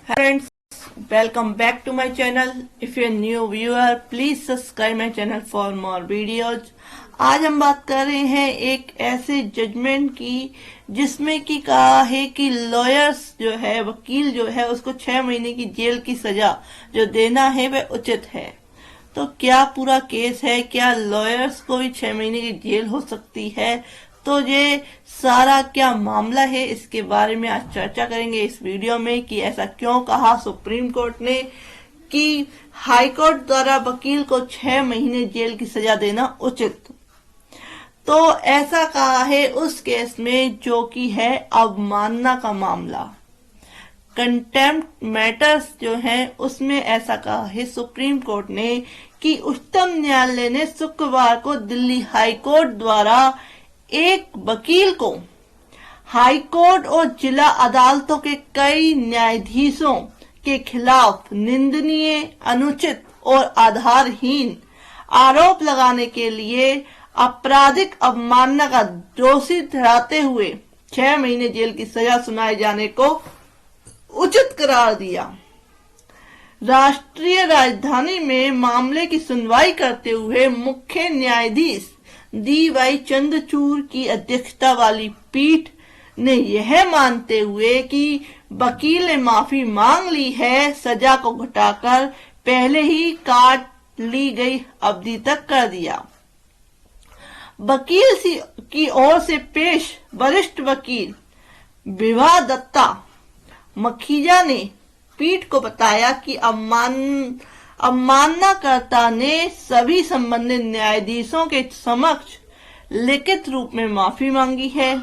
Friends, welcome back to my channel. If you're a new viewer, please subscribe my channel for more videos. आज हम बात कर रहे हैं एक ऐसे जजमेंट की जिसमें कि कहा है कि लॉयर्स जो है, वकील जो है, उसको 6 महीने की जेल की सजा जो देना है वह उचित है। तो क्या पूरा केस है, क्या लॉयर्स को भी 6 महीने की जेल हो सकती है? तो ये सारा क्या मामला है, इसके बारे में आज चर्चा करेंगे इस वीडियो में कि ऐसा क्यों कहा सुप्रीम कोर्ट ने कि हाई कोर्ट द्वारा वकील को 6 महीने जेल की सजा देना उचित। तो ऐसा कहा है उस केस में जो कि है अवमानना का मामला, कंटेम्प्ट मैटर्स जो है, उसमें ऐसा कहा है सुप्रीम कोर्ट ने कि उच्चतम न्यायालय ने शुक्रवार को दिल्ली हाई कोर्ट द्वारा एक वकील को हाई कोर्ट और जिला अदालतों के कई न्यायाधीशों के खिलाफ निंदनीय, अनुचित और आधारहीन आरोप लगाने के लिए आपराधिक अवमानना का दोषी ठहराते हुए 6 महीने जेल की सजा सुनाए जाने को उचित करार दिया। राष्ट्रीय राजधानी में मामले की सुनवाई करते हुए मुख्य न्यायाधीश DY चंद्रचूड़ की अध्यक्षता वाली पीठ ने यह मानते हुए कि वकील ने माफी मांग ली है, सजा को घटाकर पहले ही काट ली गई अवधि तक कर दिया। वकील की ओर से पेश वरिष्ठ वकील विभा दत्ता मखीजा ने पीठ को बताया कि अवमाननाकर्ता ने सभी संबंधित न्यायाधीशों के समक्ष लिखित रूप में माफी मांगी है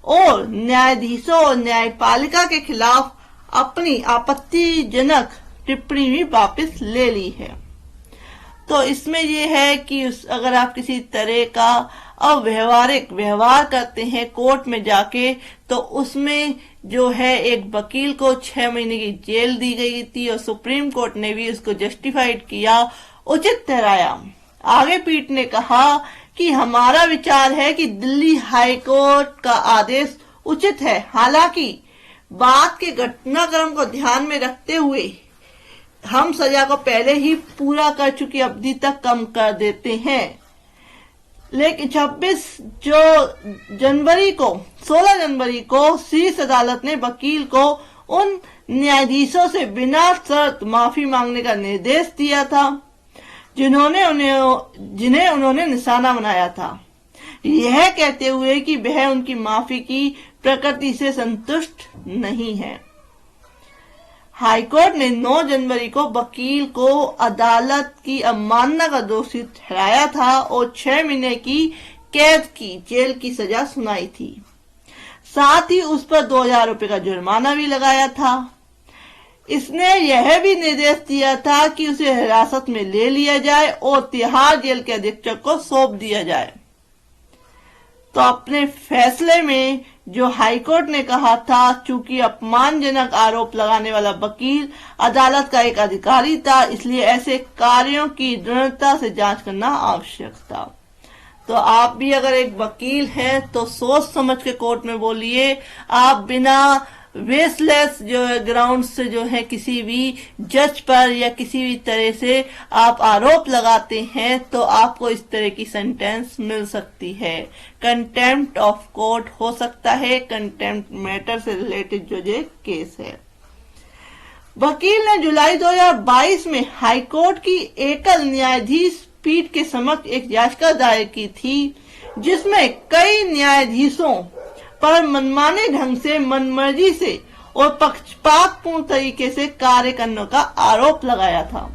और न्यायाधीशों और न्यायपालिका के खिलाफ अपनी आपत्तिजनक टिप्पणी भी वापस ले ली है। तो इसमें यह है कि अगर आप किसी तरह का अव्यवहारिक व्यवहार करते हैं कोर्ट में जाके, तो उसमें जो है एक वकील को 6 महीने की जेल दी गई थी और सुप्रीम कोर्ट ने भी उसको जस्टिफाइड किया, उचित ठहराया। आगे पीठ ने कहा कि हमारा विचार है कि दिल्ली हाई कोर्ट का आदेश उचित है। हालांकि बात के घटनाक्रम को ध्यान में रखते हुए हम सजा को पहले ही पूरा कर चुकी अवधि तक कम कर देते हैं, लेकिन 16 जनवरी को शीर्ष अदालत ने वकील को उन न्यायाधीशों से बिना शर्त माफी मांगने का निर्देश दिया था जिन्हें उन्होंने निशाना बनाया था, यह कहते हुए कि वह उनकी माफी की प्रकृति से संतुष्ट नहीं है। हाईकोर्ट ने 9 जनवरी को वकील को अदालत की अवमानना का दोषी ठहराया था और 6 महीने की कैद की जेल की सजा सुनाई थी। साथ ही उस पर 2000 रुपए का जुर्माना भी लगाया था। इसने यह भी निर्देश दिया था कि उसे हिरासत में ले लिया जाए और तिहाड़ जेल के अधीक्षक को सौंप दिया जाए। तो अपने फैसले में जो हाईकोर्ट ने कहा था, चूंकि अपमानजनक आरोप लगाने वाला वकील अदालत का एक अधिकारी था, इसलिए ऐसे कार्यों की दृढ़ता से जांच करना आवश्यक था। तो आप भी अगर एक वकील हैं तो सोच समझ के कोर्ट में बोलिए। आप बिना बेसलेस जो है ग्राउंड से जो है किसी भी जज पर या किसी भी तरह से आप आरोप लगाते हैं तो आपको इस तरह की सेंटेंस मिल सकती है। कंटेम्प्ट ऑफ कोर्ट हो सकता है, कंटेम्प्ट मैटर से रिलेटेड जो ये केस है। वकील ने जुलाई 2022 में हाईकोर्ट की एकल न्यायाधीश पीठ के समक्ष एक याचिका दायर की थी, जिसमें कई न्यायाधीशों पर मनमाने ढंग से, मनमर्जी से और पक्षपातपूर्ण तरीके से कार्य करने का आरोप लगाया था।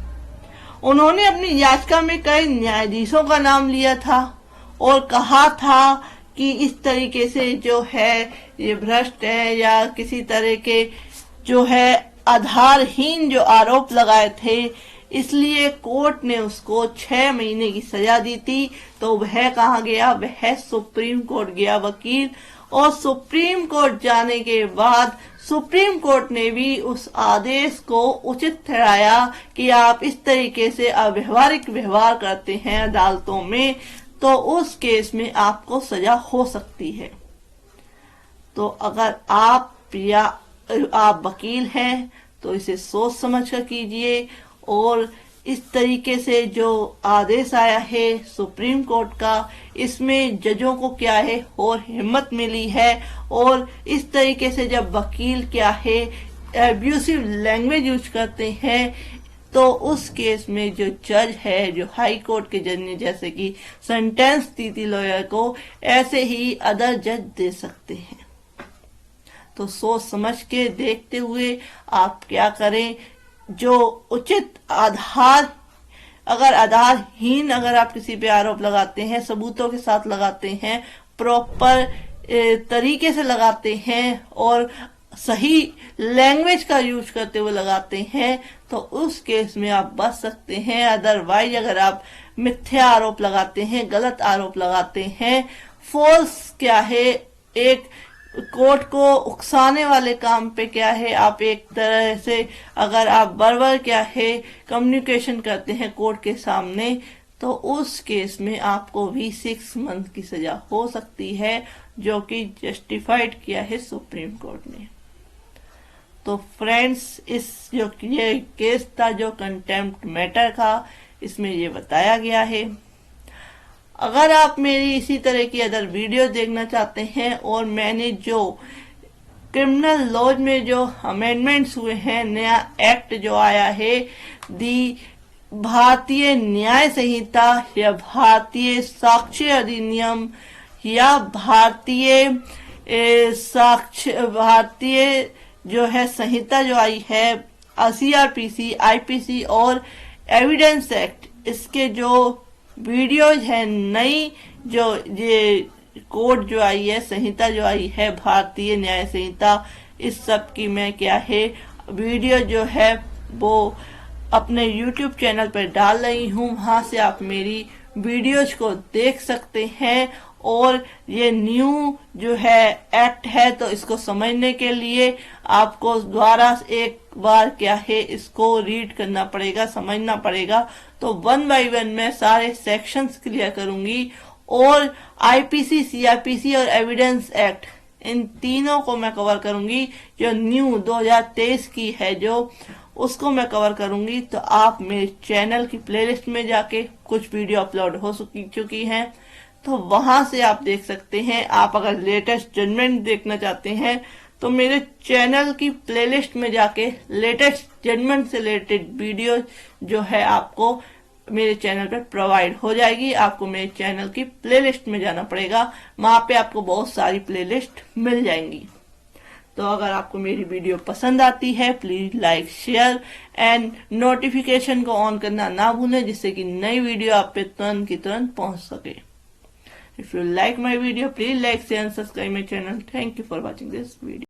उन्होंने अपनी याचिका में कई न्यायाधीशों का नाम लिया था और कहा था कि इस तरीके से जो है ये भ्रष्ट है या किसी तरह के जो है आधारहीन जो आरोप लगाए थे, इसलिए कोर्ट ने उसको 6 महीने की सजा दी थी। तो वह कहाँ गया? वह सुप्रीम कोर्ट गया वकील, और सुप्रीम कोर्ट जाने के बाद सुप्रीम कोर्ट ने भी उस आदेश को उचित ठहराया कि आप इस तरीके से अव्यवहारिक व्यवहार करते हैं अदालतों में, तो उस केस में आपको सजा हो सकती है। तो अगर आप या आप वकील हैं तो इसे सोच समझ कर कीजिए। और इस तरीके से जो आदेश आया है सुप्रीम कोर्ट का, इसमें जजों को क्या है और हिम्मत मिली है। और इस तरीके से जब वकील क्या है एब्यूसिव लैंग्वेज यूज करते हैं, तो उस केस में जो जज है, जो हाई कोर्ट के जज ने जैसे कि सेंटेंस दी थी लॉयर को, ऐसे ही अदर जज दे सकते हैं। तो सोच समझ के देखते हुए आप क्या करें, जो उचित आधार, अगर आधारहीन अगर आप किसी पे आरोप लगाते हैं, सबूतों के साथ लगाते हैं, प्रॉपर तरीके से लगाते हैं और सही लैंग्वेज का यूज करते हुए लगाते हैं, तो उस केस में आप बच सकते हैं। अदरवाइज अगर आप मिथ्या आरोप लगाते हैं, गलत आरोप लगाते हैं, फॉल्स क्या है, एक कोर्ट को उकसाने वाले काम पे क्या है, आप एक तरह से अगर आप बर्बर क्या है कम्युनिकेशन करते हैं कोर्ट के सामने, तो उस केस में आपको भी 6 मंथ की सजा हो सकती है, जो कि जस्टिफाइड किया है सुप्रीम कोर्ट ने। तो फ्रेंड्स, इस जो ये केस था जो कंटेम्प्ट मैटर का, इसमें ये बताया गया है। अगर आप मेरी इसी तरह की अदर वीडियो देखना चाहते हैं और मैंने जो क्रिमिनल लॉज में जो अमेंडमेंट्स हुए हैं, नया एक्ट जो आया है, दी भारतीय न्याय संहिता या भारतीय साक्ष्य अधिनियम या भारतीय जो है संहिता जो आई है, CRPC, IPC और एविडेंस एक्ट, इसके जो वीडियोज है, नई जो ये कोड जो आई है, संहिता जो आई है, भारतीय न्याय संहिता, इस सब की मैं क्या है वीडियो जो है वो अपने YouTube चैनल पर डाल रही हूँ। वहां से आप मेरी वीडियोज को देख सकते हैं। और ये न्यू जो है एक्ट है, तो इसको समझने के लिए आपको दोबारा एक बार क्या है इसको रीड करना पड़ेगा, समझना पड़ेगा। तो 1 बाय 1 मैं सारे सेक्शंस क्लियर करूंगी और IPC, CRPC और एविडेंस एक्ट, इन तीनों को मैं कवर करूंगी। जो न्यू 2023 की है जो, उसको मैं कवर करूंगी। तो आप मेरे चैनल की प्लेलिस्ट में जाके, कुछ वीडियो अपलोड हो चुकी हैं, तो वहां से आप देख सकते हैं। आप अगर लेटेस्ट जजमेंट देखना चाहते हैं तो मेरे चैनल की प्लेलिस्ट में जाके लेटेस्ट जजमेंट से रिलेटेड वीडियो जो है आपको मेरे चैनल पर प्रोवाइड हो जाएगी। आपको मेरे चैनल की प्लेलिस्ट में जाना पड़ेगा, वहां पे आपको बहुत सारी प्लेलिस्ट मिल जाएंगी। तो अगर आपको मेरी वीडियो पसंद आती है, please like, share and notification को ऑन करना ना भूलें, जिससे कि नई वीडियो आप पे तुरंत की तुरंत पहुंच सके। If you like my video, please like, share and subscribe my channel. Thank you for watching this video.